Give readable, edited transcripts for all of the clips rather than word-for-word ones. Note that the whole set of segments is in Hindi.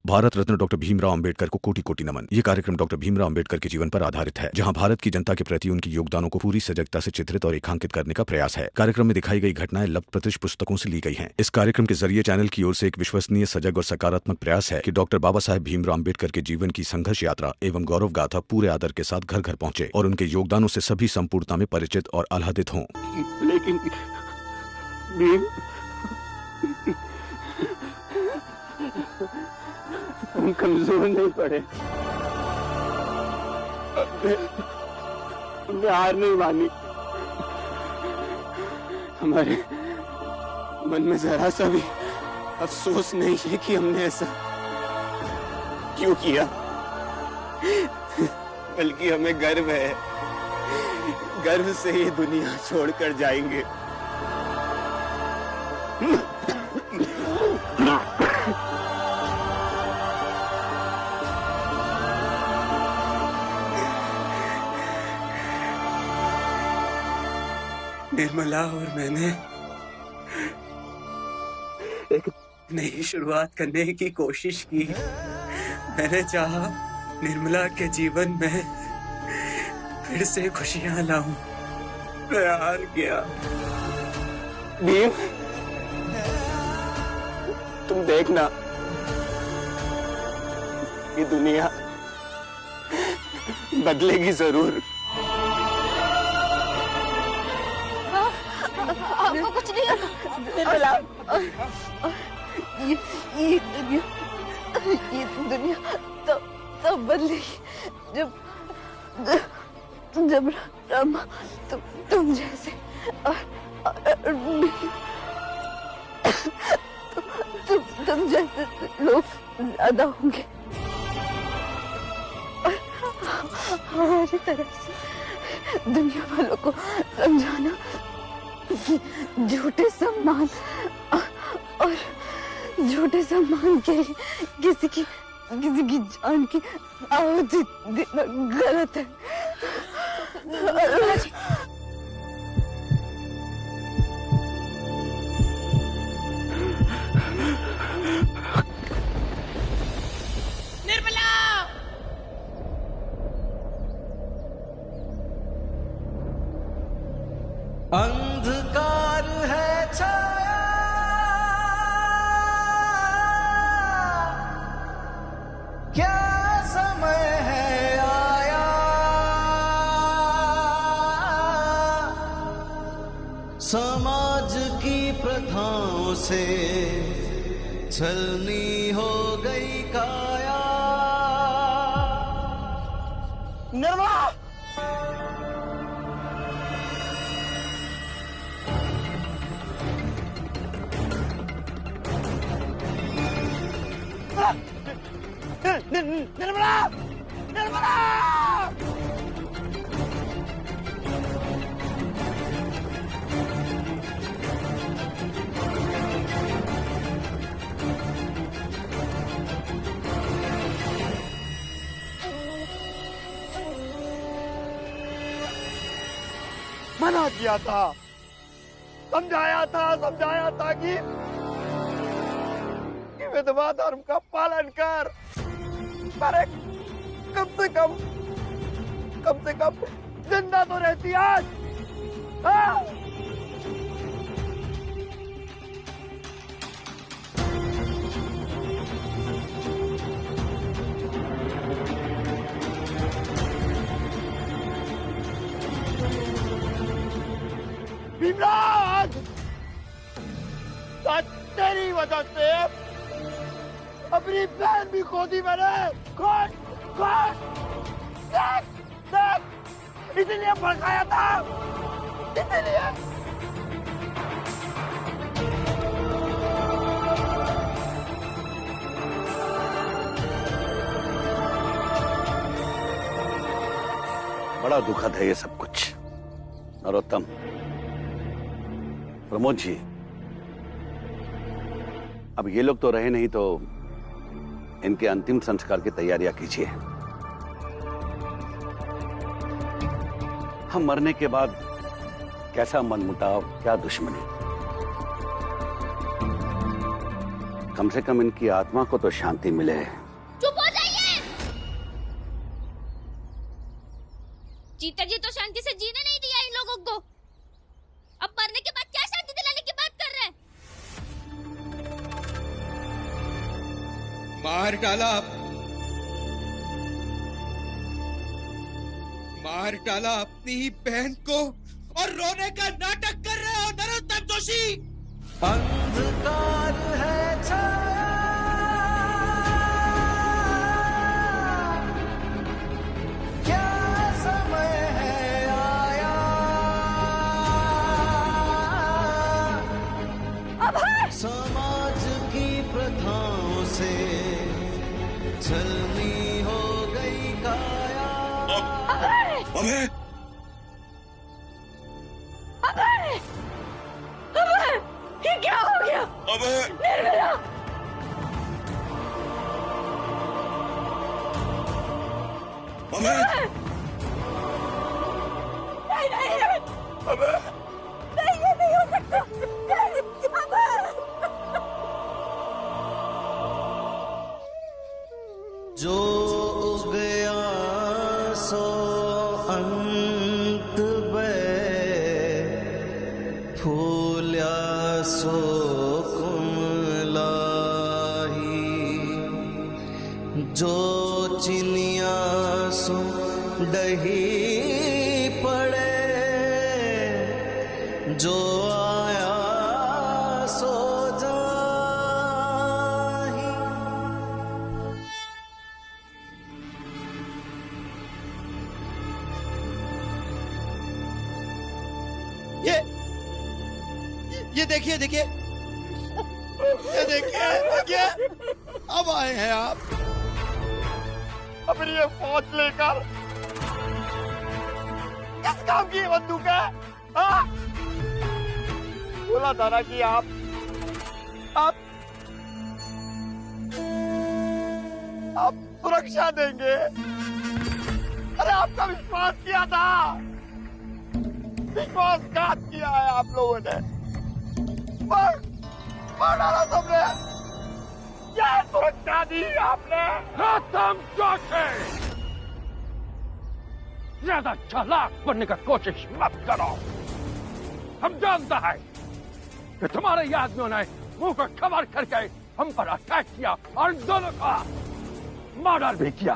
भारत रत्न डॉक्टर भीमराव अंबेडकर को कोटि कोटि नमन। ये कार्यक्रम डॉक्टर भीमराव अंबेडकर के जीवन पर आधारित है, जहां भारत की जनता के प्रति उनके योगदानों को पूरी सजगता से चित्रित और रेखांकित करने का प्रयास है। कार्यक्रम में दिखाई गई घटनाएं लब्ध पुस्तकों से ली गई हैं। इस कार्यक्रम के जरिए चैनल की ओर से एक विश्वसनीय, सजग और सकारात्मक प्रयास है कि डॉक्टर बाबा साहेब भीमराव अंबेडकर के जीवन की संघर्ष यात्रा एवं गौरव गाथा पूरे आदर के साथ घर घर पहुंचे और उनके योगदानों से सभी संपूर्णता में परिचित और आह्लादित हों। लेकिन भीम, हम कमजोर नहीं पड़े, हमने हार नहीं मानी। हमारे मन में जरा सा भी अफसोस नहीं है कि हमने ऐसा क्यों किया, बल्कि हमें गर्व है, गर्व से ये दुनिया छोड़कर जाएंगे। निर्मला और मैंने एक नई शुरुआत करने की कोशिश की। मैंने चाहा निर्मला के जीवन में फिर से खुशियां लाऊं। मैं हार गया। भीम, तुम देखना, ये दुनिया बदलेगी जरूर। आपको कुछ नहीं करना। ये दुनिया तब बदलेगी जब रमा तुम जैसे तुम जैसे लोग ज्यादा होंगे। हमारी तरफ से दुनिया वालों को समझाना कि झूठे सम्मान और झूठे सम्मान के लिए किसी की जान की आहुति देना गलत है। निर्मला! अंधकार है छाया, क्या समय है आया, समाज की प्रथाओं से छलनी हो गई काया। निर्मला! निर्मला! निर्मला! मना किया था, समझाया था कि विधवा धर्म का पालन कर, पर कम से कम जिंदा तो रहती आज। हाँ? भीमराज, तेरी वजह से अपनी बहन भी खो दी मैंने। खोज देख, इसीलिए भड़काया था, इसीलिए। बड़ा दुखद है ये सब कुछ। नरोत्तम, प्रमोद जी, अब ये लोग तो रहे नहीं, तो इनके अंतिम संस्कार की तैयारियां कीजिए। हम मरने के बाद कैसा मनमुटाव, क्या दुश्मनी, कम से कम इनकी आत्मा को तो शांति मिले। चुप हो जाइए। जीता जी तो शांति से जीने नहीं दिया इन लोगों को, अब मरने के बाद क्या शांति दिलाने की बात कर रहे हैं? मार डाला, मार डाला अपनी ही बहन को और रोने का नाटक कर रहे हो नरोत्तम जोशी। अंधकार है छाया, क्या समय है आया, समाज की प्रथाओं से छलनी हो गई काया। अबे ये क्या हो गया? अबे निर्मला! अबे नहीं नहीं अबे नहीं, ये नहीं हो सकता। नहीं, जो गया सो अंत बे, फूल्या सो कुमलाही, जो चिनिया सो डही पड़े, जो आया सो जाही। ये देखिए देखिए, ये देखिए देखिए, अब आए हैं आप अपनी ये फौज लेकर। किस काम की ये बंदूक है? हाँ? बोला था ना कि आप सुरक्षा देंगे। अरे आपका विश्वास किया था, विश्वासघात किया है आप लोगों ने। मार डाला सबने। क्या सुरक्षा दी आपने? नरोत्तम जोशी, ज्यादा चालाक बनने का कोशिश मत करो। हम जानता है कि तुम्हारे आदमियों ने मुंह को कवर करके हम पर अटैक किया और दोनों का मर्डर भी किया।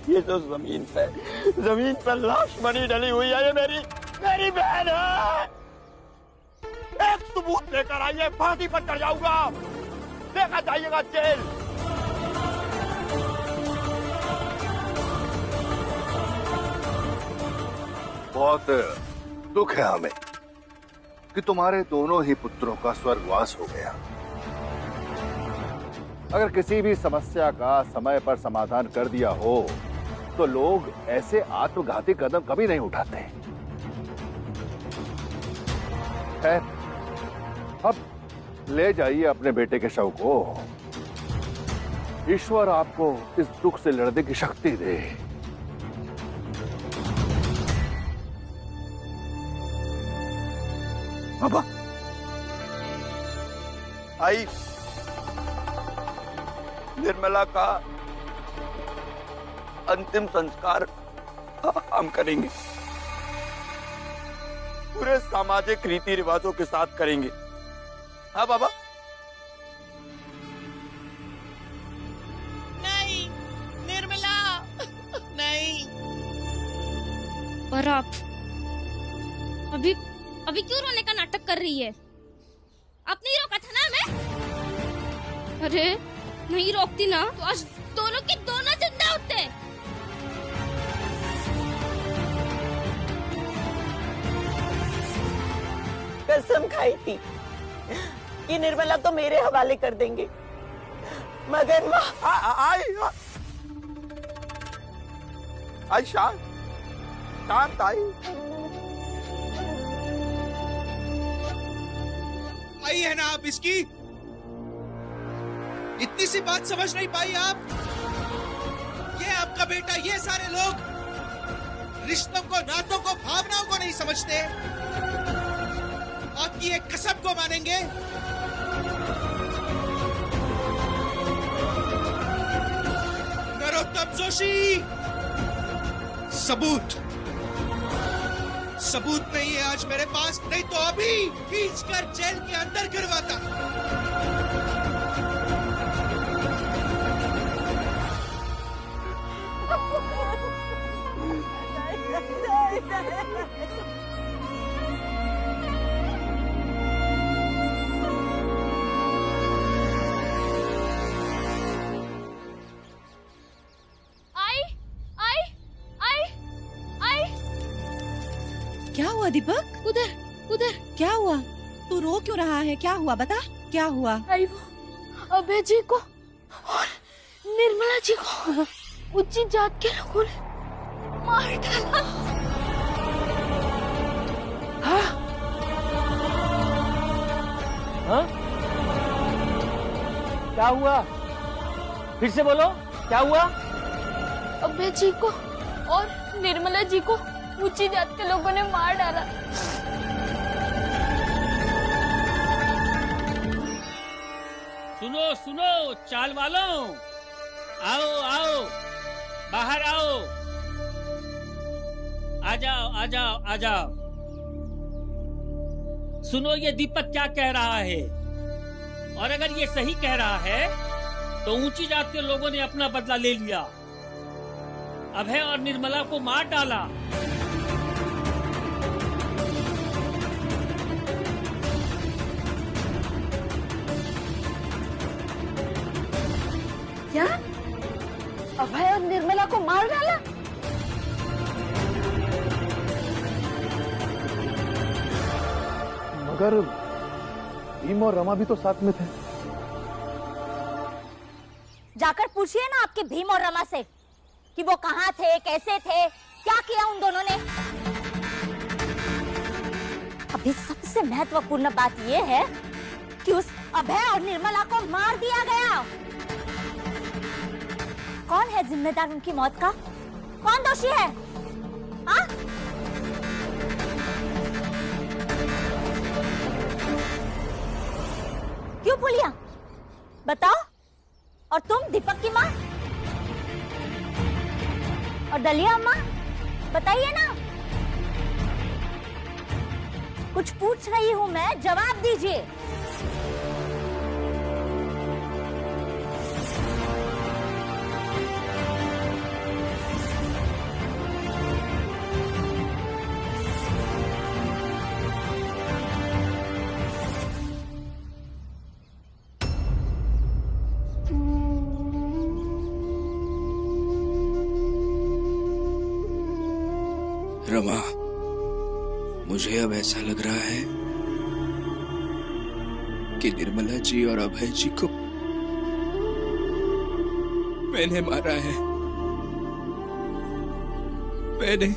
ये जो जमीन पे लाश बनी डली हुई है, ये मेरी बहन है। एक सबूत लेकर आइए, फांसी पर चढ़ जाऊंगा, देखा जाइएगा जेल। बहुत दुख है हमें कि तुम्हारे दोनों ही पुत्रों का स्वर्गवास हो गया। अगर किसी भी समस्या का समय पर समाधान कर दिया हो तो लोग ऐसे आत्मघाती कदम कभी नहीं उठाते। खैर, अब ले जाइए अपने बेटे के शव को। ईश्वर आपको इस दुख से लड़ने की शक्ति दे। बाबा आई, निर्मला का अंतिम संस्कार हम करेंगे, पूरे सामाजिक रीति रिवाजों के साथ करेंगे। हाँ बाबा? नहीं निर्मला, नहीं। और आप अभी क्यों रोने का नाटक कर रही है? आपने ही रोका था ना हमें? अरे नहीं रोकती ना तो आज दोनों के दोनों जिंदा होते। कसम खाई थी कि निर्मला को मेरे हवाले कर देंगे, मगर आई शांत आई है ना आप इसकी? इतनी सी बात समझ नहीं पाई आप? ये आपका बेटा, ये सारे लोग रिश्तों को, नातों को, भावनाओं को नहीं समझते। आपकी एक कसम को मानेंगे। जोशी, सबूत नहीं है आज मेरे पास, नहीं तो अभी खींचकर जेल के अंदर गिरवाता। क्या हुआ दीपक? उधर उधर। क्या हुआ? तू रो क्यों रहा है? क्या हुआ बता, क्या हुआ? आई वो अभय जी को और निर्मला जी को उच्च जात के लोगों ने मार डाला। हाँ? क्या हुआ? फिर से बोलो, क्या हुआ? अभय जी को और निर्मला जी को ऊंची जात के लोगों ने मार डाला। सुनो सुनो चाल वालों, आओ आओ, बाहर आओ, आ जाओ आ जाओ आ जाओ। सुनो ये दीपक क्या कह रहा है, और अगर ये सही कह रहा है तो ऊंची जात के लोगों ने अपना बदला ले लिया, अभय और निर्मला को मार डाला। क्या? अभय और निर्मला को मार डाला? मगर भीम और रमा भी तो साथ में थे। जाकर पूछिए ना आपके भीम और रमा से कि वो कहाँ थे, कैसे थे, क्या किया उन दोनों ने। अभी सबसे महत्वपूर्ण बात ये है कि उस अभय और निर्मला को मार दिया गया। कौन है जिम्मेदार उनकी मौत का? कौन दोषी है? हाँ? क्यों भूलिया? बताओ। और तुम दीपक की माँ और दलिया अम्मा, बताइए ना। कुछ पूछ रही हूँ मैं, जवाब दीजिए। रमा, मुझे अब ऐसा लग रहा है कि निर्मला जी और अभय जी को मैंने मारा है। मैंने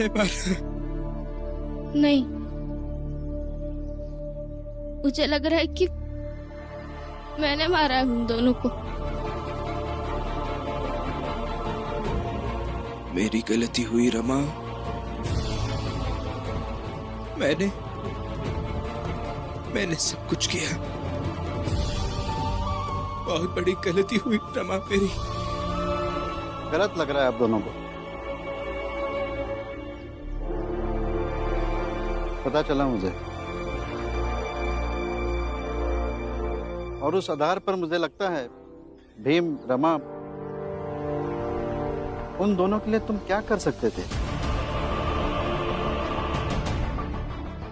मारा। नहीं, मुझे लग रहा है कि मैंने मारा है उन दोनों को। मेरी गलती हुई रमा, मैंने सब कुछ किया। बहुत बड़ी गलती हुई रमा मेरी। गलत लग रहा है आप दोनों को। पता चला मुझे, और उस आधार पर मुझे लगता है भीम, रमा, उन दोनों के लिए तुम क्या कर सकते थे।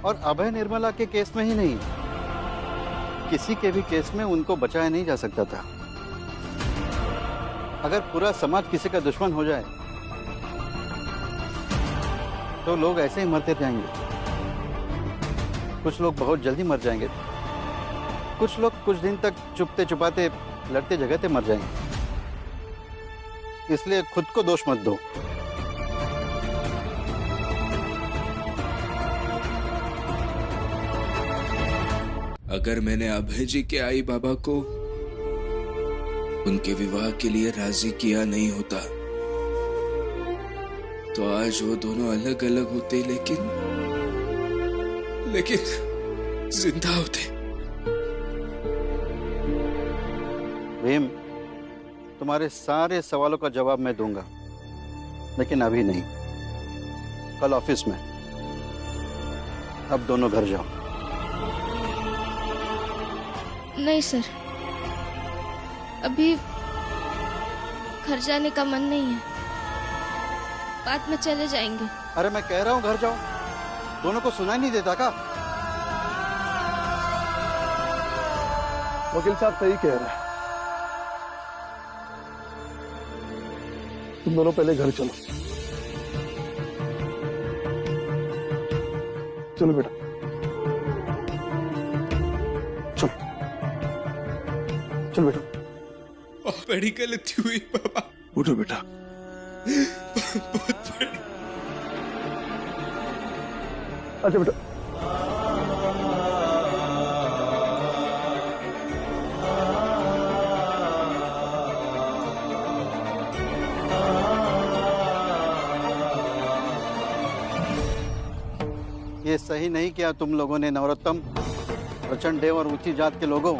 और अभय निर्मला के केस में ही नहीं, किसी के भी केस में उनको बचाया नहीं जा सकता था। अगर पूरा समाज किसी का दुश्मन हो जाए तो लोग ऐसे ही मरते जाएंगे। कुछ लोग बहुत जल्दी मर जाएंगे, कुछ लोग कुछ दिन तक चुपते चुपाते, लड़ते झगड़ते मर जाएंगे। इसलिए खुद को दोष मत दो। अगर मैंने अभय जी के आई बाबा को उनके विवाह के लिए राजी किया नहीं होता तो आज वो दोनों अलग अलग होते, लेकिन जिंदा होते। भीम, तुम्हारे सारे सवालों का जवाब मैं दूंगा, लेकिन अभी नहीं, कल ऑफिस में। अब दोनों घर जाओ। नहीं सर, अभी घर जाने का मन नहीं है, बाद में चले जाएंगे। अरे मैं कह रहा हूँ घर जाओ, दोनों को सुनाई नहीं देता का? वकील साहब सही कह रहे हैं, तुम दोनों पहले घर चलो। चलो बेटा, चलो चलो बेटा। बहुत बड़ी गलती हुई पापा। उठो बेटा। बहुत बड़ी। अच्छा बेटा। ये सही नहीं किया तुम लोगों ने नवरत्नम, प्रचंडेव और ऊंची जात के लोगों।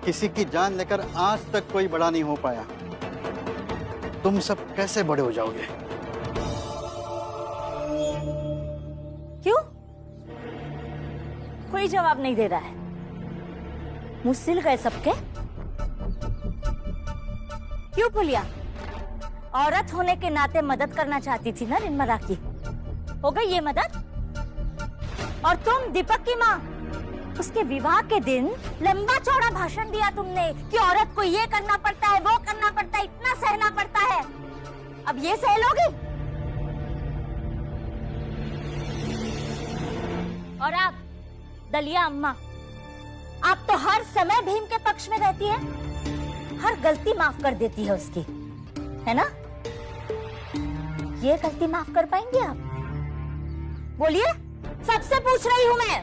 किसी की जान लेकर आज तक कोई बड़ा नहीं हो पाया, तुम सब कैसे बड़े हो जाओगे? क्यों? कोई जवाब नहीं दे रहा है। मुंह सिल गए सबके? क्यों फुलिया? औरत होने के नाते मदद करना चाहती थी ना निर्मला की, हो गई ये मदद? और तुम दीपक की माँ, उसके विवाह के दिन लंबा चौड़ा भाषण दिया तुमने कि औरत को ये करना पड़ता है, वो करना पड़ता है, इतना सहना पड़ता है। अब ये सह लोगी? और आप दलिया अम्मा, आप तो हर समय भीम के पक्ष में रहती है, हर गलती माफ कर देती है उसकी, है ना? ये गलती माफ कर पाएंगे आप? बोलिए, सबसे पूछ रही हूं मैं।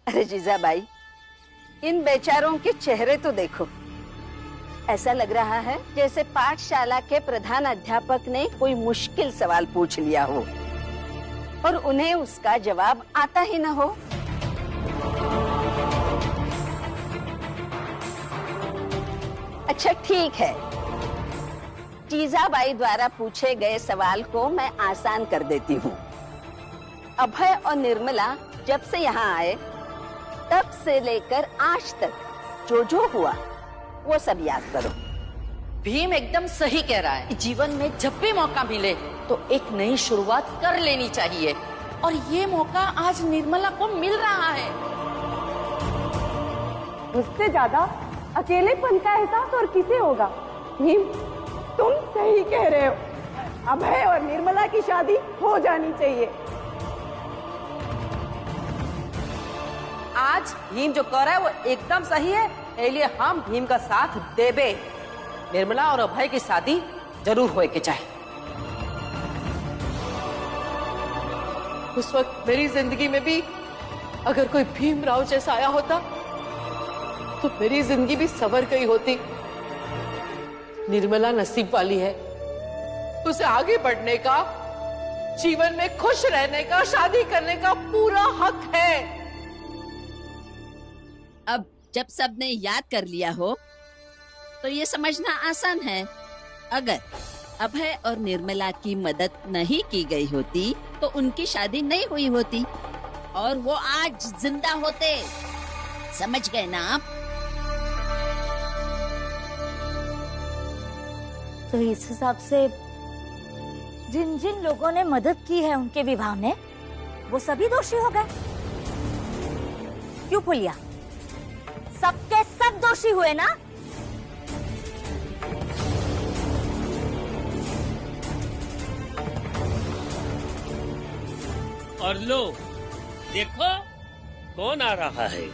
अरे जीजाबाई, इन बेचारों के चेहरे तो देखो, ऐसा लग रहा है जैसे पाठशाला के प्रधान अध्यापक ने कोई मुश्किल सवाल पूछ लिया हो और उन्हें उसका जवाब आता ही न हो। अच्छा ठीक है, जीजाबाई द्वारा पूछे गए सवाल को मैं आसान कर देती हूँ। अभय और निर्मला जब से यहाँ आए तब से लेकर आज तक जो हुआ वो सब याद करो। भीम एकदम सही कह रहा है। जीवन में जब भी मौका मिले तो एक नई शुरुआत कर लेनी चाहिए, और ये मौका आज निर्मला को मिल रहा है। उससे ज्यादा अकेलेपन का एहसास और किसे होगा? भीम, तुम सही कह रहे हो, अभय और निर्मला की शादी हो जानी चाहिए। आज भीम जो कर रहा है वो एकदम सही है, इसलिए हम भीम का साथ देबे। निर्मला और अभय की शादी जरूर होए के चाहे। उस वक्त मेरी जिंदगी में भी अगर कोई भीमराव जैसा आया होता तो मेरी जिंदगी भी संवर गई होती। निर्मला नसीब वाली है, उसे आगे बढ़ने का, जीवन में खुश रहने का, शादी करने का पूरा हक है। अब जब सबने याद कर लिया हो तो ये समझना आसान है, अगर अभय और निर्मला की मदद नहीं की गई होती तो उनकी शादी नहीं हुई होती और वो आज जिंदा होते। समझ गए ना आप? तो इस हिसाब से जिन जिन लोगों ने मदद की है उनके विवाह में, वो सभी दोषी हो गए। क्यों फुलिया? सबके सब दोषी हुए ना? और लो देखो कौन आ रहा है।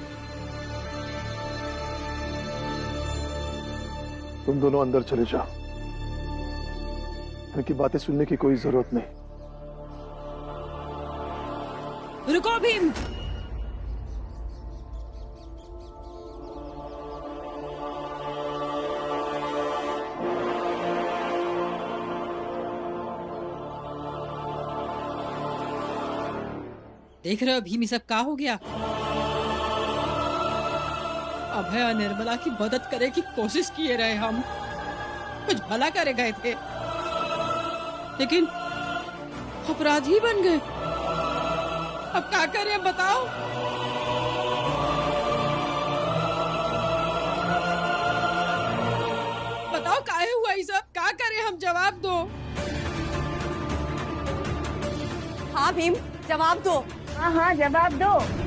तुम दोनों अंदर चले जाओ, उनकी बातें सुनने की कोई जरूरत नहीं। रुको भीम, देख रहे हो भीम, ये सब क्या हो गया? अभय और निर्मला की मदद करे की कोशिश किए रहे हम, कुछ भला करे गए थे, लेकिन अपराधी बन गए। अब क्या करें बताओ? बताओ काहे हुआ ये सब? क्या करें हम? जवाब दो। हाँ भीम, जवाब दो। हाँ हाँ, जवाब दो।